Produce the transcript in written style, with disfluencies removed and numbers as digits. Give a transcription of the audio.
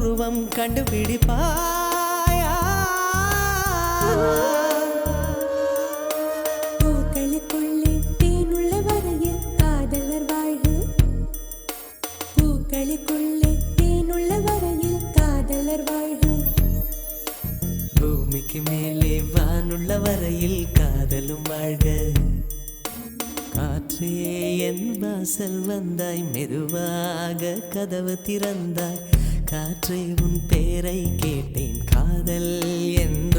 உருவம் கண்டுபிடிப்பாயா? பூக்களுக்குள்ளே தேனுள்ள வரையில் காதலர் வாழ்வு. பூக்களுக்குள்ளே தேனுள்ள வரையில் காதலர் வாழ்வு. பூமிக்கு மேலே வானுள்ள வரையில் காதலும் வாழ்க. காற்றே என் வாசல் வந்தாய், மெதுவாக கதவு திறந்தாய். காற்றே உன் பேரை கேட்டேன், காதல் என்ற